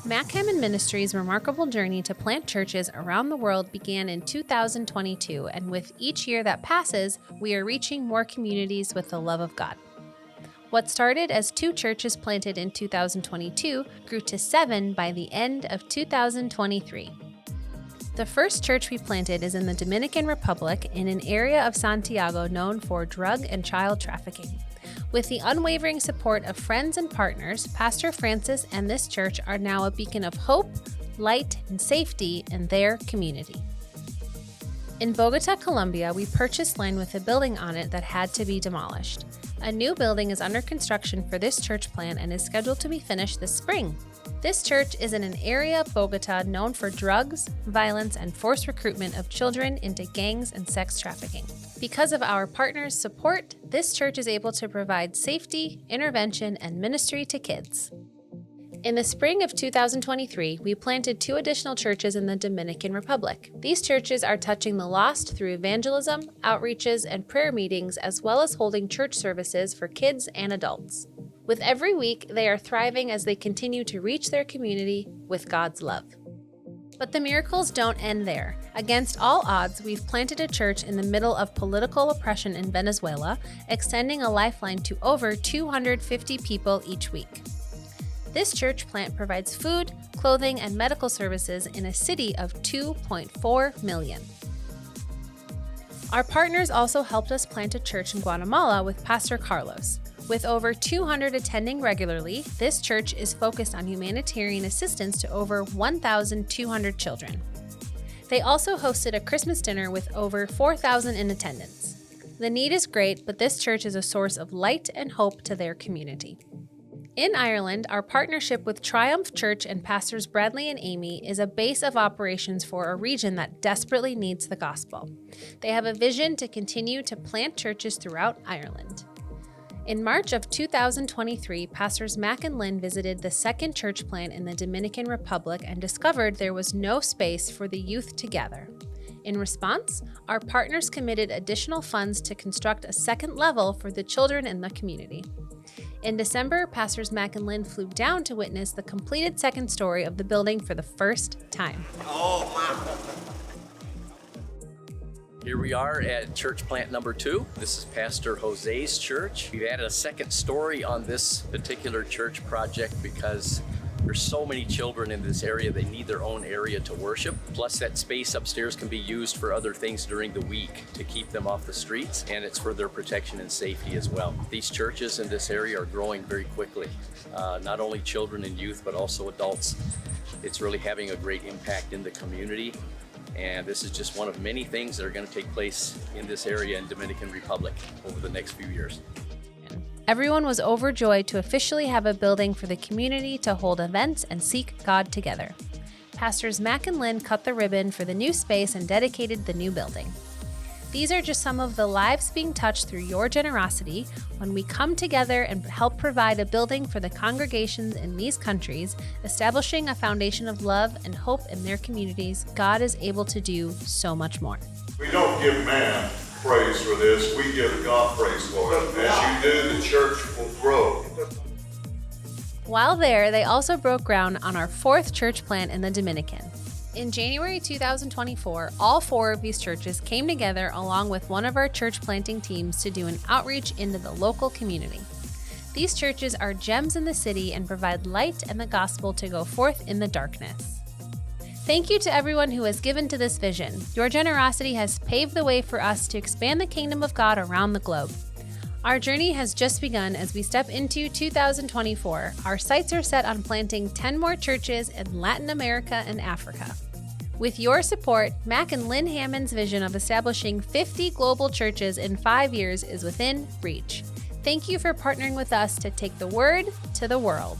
Mac Hammond Ministries' remarkable journey to plant churches around the world began in 2022, and with each year that passes, we are reaching more communities with the love of God. What started as 2 churches planted in 2022 grew to 7 by the end of 2023. The first church we planted is in the Dominican Republic in an area of Santiago known for drug and child trafficking. With the unwavering support of friends and partners, Pastor Francis and this church are now a beacon of hope, light, and safety in their community. In Bogota, Colombia, we purchased land with a building on it that had to be demolished. A new building is under construction for this church plant and is scheduled to be finished this spring. This church is in an area of Bogota known for drugs, violence, and forced recruitment of children into gangs and sex trafficking. Because of our partners' support, this church is able to provide safety, intervention, and ministry to kids. In the spring of 2023, we planted 2 additional churches in the Dominican Republic. These churches are touching the lost through evangelism, outreaches, and prayer meetings, as well as holding church services for kids and adults. With every week, they are thriving as they continue to reach their community with God's love. But the miracles don't end there. Against all odds, we've planted a church in the middle of political oppression in Venezuela, extending a lifeline to over 250 people each week. This church plant provides food, clothing, and medical services in a city of 2.4 million. Our partners also helped us plant a church in Guatemala with Pastor Carlos. With over 200 attending regularly, this church is focused on humanitarian assistance to over 1,200 children. They also hosted a Christmas dinner with over 4,000 in attendance. The need is great, but this church is a source of light and hope to their community. In Ireland, our partnership with Triumph Church and Pastors Bradley and Amy is a base of operations for a region that desperately needs the gospel. They have a vision to continue to plant churches throughout Ireland. In March of 2023, Pastors Mac and Lynne visited the second church plant in the Dominican Republic and discovered there was no space for the youth to gather. In response, our partners committed additional funds to construct a second level for the children in the community. In December, Pastors Mac and Lynne flew down to witness the completed second story of the building for the first time. Oh, wow. Here we are at church plant number 2. This is Pastor Jose's church. We've added a second story on this particular church project because there's so many children in this area, they need their own area to worship. Plus that space upstairs can be used for other things during the week to keep them off the streets, and it's for their protection and safety as well. These churches in this area are growing very quickly. Not only children and youth, but also adults. It's really having a great impact in the community. And this is just one of many things that are going to take place in this area in Dominican Republic over the next few years. Everyone was overjoyed to officially have a building for the community to hold events and seek God together. Pastors Mac and Lynne cut the ribbon for the new space and dedicated the new building. These are just some of the lives being touched through your generosity when we come together and help provide a building for the congregations in these countries, establishing a foundation of love and hope in their communities. God is able to do so much more. We don't give man praise for this, we give God praise for it. As you do, the church will grow. While there, they also broke ground on our 4th church plant in the Dominican. In January 2024, all 4 of these churches came together along with one of our church planting teams to do an outreach into the local community. These churches are gems in the city and provide light and the gospel to go forth in the darkness. Thank you to everyone who has given to this vision. Your generosity has paved the way for us to expand the kingdom of God around the globe. Our journey has just begun as we step into 2024. Our sights are set on planting 10 more churches in Latin America and Africa. With your support, Mac and Lynne Hammond's vision of establishing 50 global churches in 5 years is within reach. Thank you for partnering with us to take the word to the world.